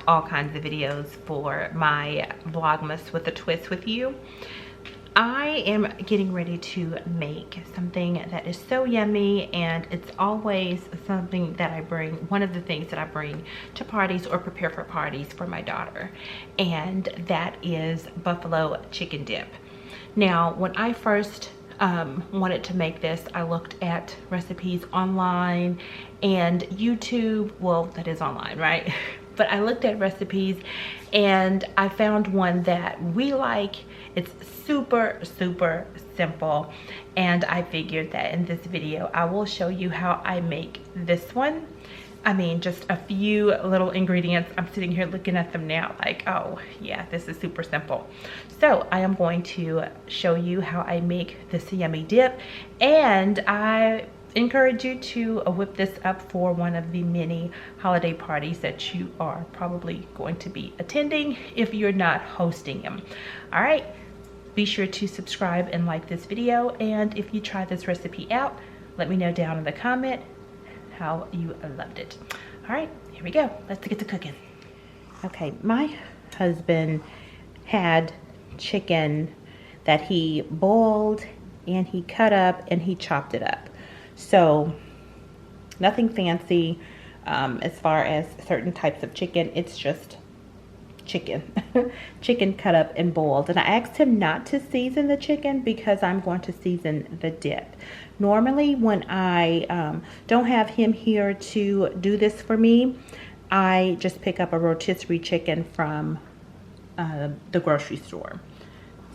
out all kinds of videos for my Vlogmas with a twist with you. I am getting ready to make something that is so yummy, and it's always something that I bring, one of the things that I bring to parties or prepare for parties for my daughter, and that is buffalo chicken dip. Now, when I first wanted to make this, I looked at recipes online and YouTube. Well, that is online, right? But I looked at recipes and I found one that we like. It's super simple, and I figured that in this video I will show you how I make this one. I mean, just a few little ingredients. I'm sitting here looking at them now like, oh yeah, this is super simple. So I am going to show you how I make this yummy dip, and I encourage you to whip this up for one of the many holiday parties that you are probably going to be attending if you're not hosting them. All right, be sure to subscribe and like this video, and if you try this recipe out, let me know down in the comment how you loved it. All right, here we go. Let's get to cooking. Okay, my husband had chicken that he boiled and he cut up and he chopped it up. So nothing fancy as far as certain types of chicken. It's just chicken. Chicken cut up and boiled. And I asked him not to season the chicken because I'm going to season the dip. Normally when I don't have him here to do this for me, I just pick up a rotisserie chicken from the grocery store.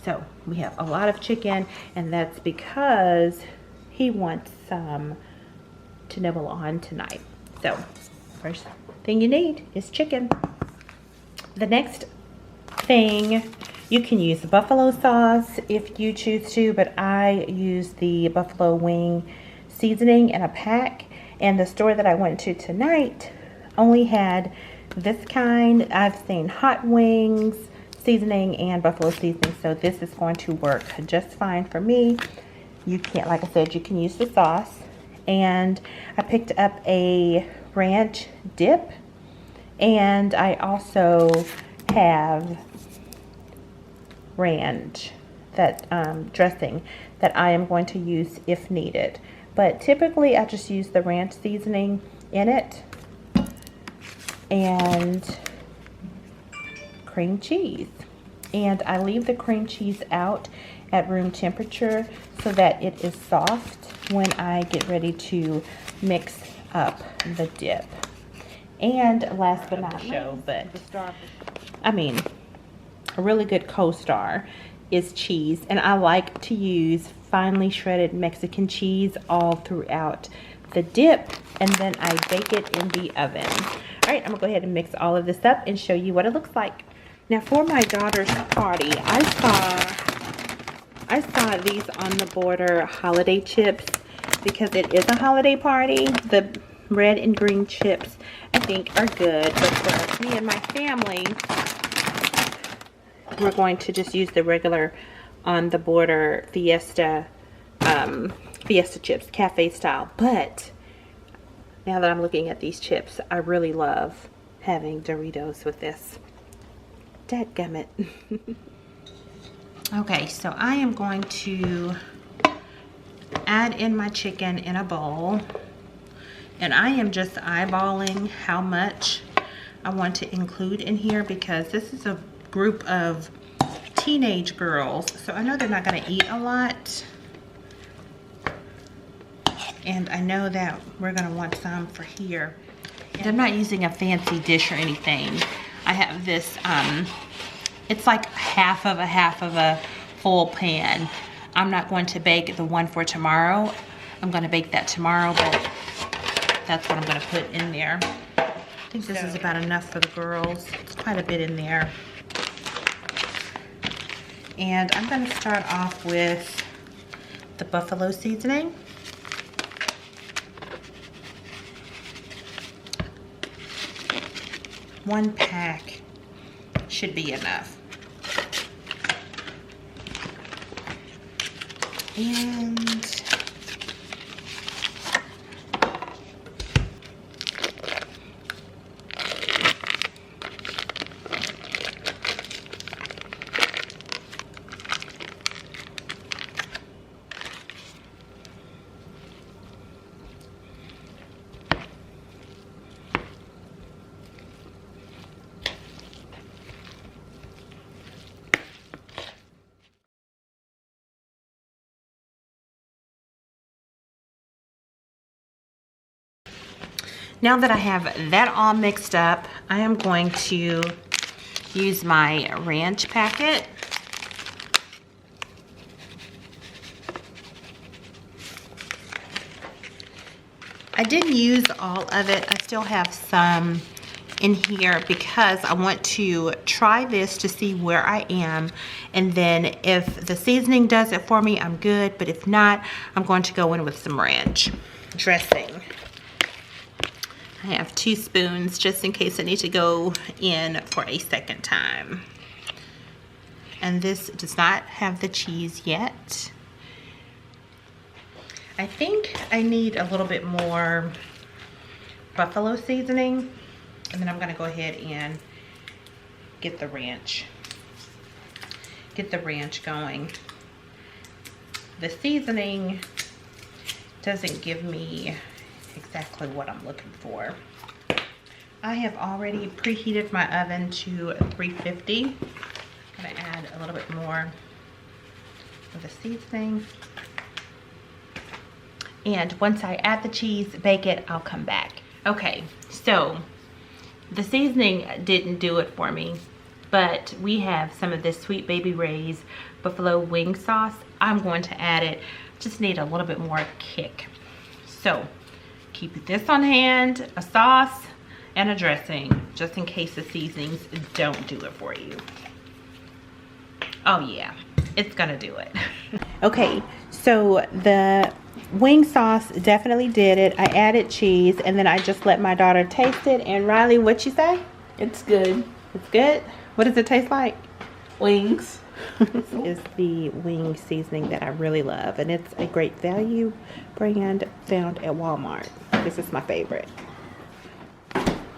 So we have a lot of chicken, and that's because he wants some to nibble on tonight. So first thing you need is chicken. The next thing, you can use buffalo sauce if you choose to, but I use the buffalo wing seasoning in a pack, and the store that I went to tonight only had this kind. I've seen hot wings seasoning and buffalo seasoning, so this is going to work just fine for me. You can't, like I said, you can use the sauce. And I picked up a ranch dip, and I also have ranch, that dressing that I am going to use if needed. But typically I just use the ranch seasoning in it, and cream cheese. And I leave the cream cheese out at room temperature so that it is soft when I get ready to mix up the dip. And last but not least, but I mean, a really good co-star is cheese, and I like to use finely shredded Mexican cheese all throughout the dip, and then I bake it in the oven. All right, I'm gonna go ahead and mix all of this up and show you what it looks like. Now for my daughter's party, I saw these on the border holiday chips because it is a holiday party. The red and green chips I think are good, but for me and my family, we're going to just use the regular on the border Fiesta chips, cafe style. But now that I'm looking at these chips, I really love having Doritos with this. Dadgummit. Okay, so I am going to add in my chicken in a bowl, and I am just eyeballing how much I want to include in here because this is a group of teenage girls, so I know they're not going to eat a lot, and I know that we're going to want some for here. And I'm not using a fancy dish or anything. I have this, it's like half of a full pan. I'm not going to bake the one for tomorrow. I'm going to bake that tomorrow, but that's what I'm going to put in there. I think this is about enough for the girls. It's quite a bit in there. And I'm going to start off with the buffalo seasoning. One pack should be enough. And Now that I have that all mixed up, I am going to use my ranch packet. I didn't use all of it. I still have some in here because I want to try this to see where I am, and then if the seasoning does it for me, I'm good, but if not, I'm going to go in with some ranch dressing. I have 2 spoons just in case I need to go in for a second time. And this does not have the cheese yet. I think I need a little bit more buffalo seasoning. And then I'm gonna go ahead and get the ranch going. The seasoning doesn't give me exactly what I'm looking for. I have already preheated my oven to 350. I'm gonna add a little bit more of the seasoning. And once I add the cheese, bake it, I'll come back. Okay, so the seasoning didn't do it for me, but we have some of this Sweet Baby Ray's buffalo wing sauce. I'm going to add it. Just need a little bit more kick. So keep this on hand, a sauce and a dressing, just in case the seasonings don't do it for you. Oh yeah, it's gonna do it. Okay, so the wing sauce definitely did it. I added cheese and then I just let my daughter taste it. And Riley, what you say? It's good. It's good? What does it taste like? Wings. This is the wing seasoning that I really love, and it's a great value brand found at Walmart. This is my favorite.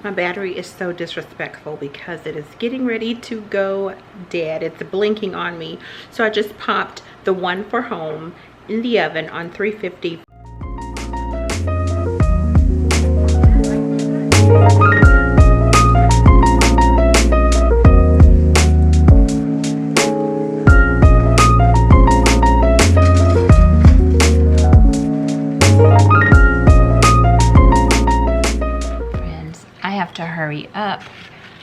My battery is so disrespectful because it is getting ready to go dead. It's blinking on me. So I just popped the one for home in the oven on 350. Friends, I have to hurry up,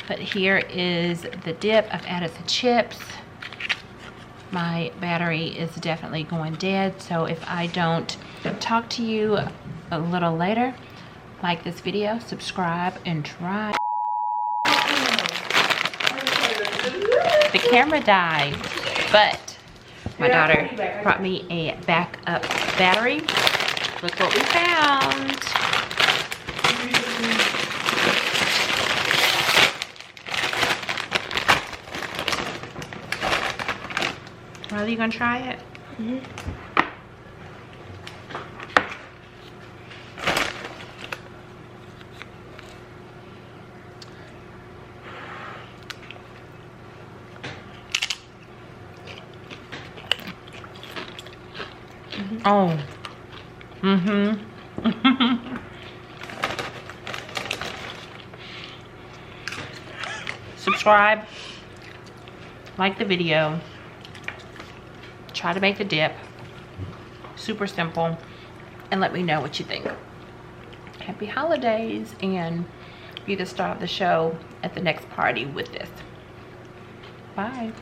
but here is the dip. I've added the chips. My battery is definitely going dead, so if I don't talk to you a little later, like this video, subscribe, and try. The camera died, but my daughter brought me a backup battery. Look what we found. Are you gonna try it? Mm-hmm. Oh. Mm-hmm. Subscribe. Like the video. Try to make the dip. Super simple. And let me know what you think. Happy holidays, and be the star of the show at the next party with this. Bye.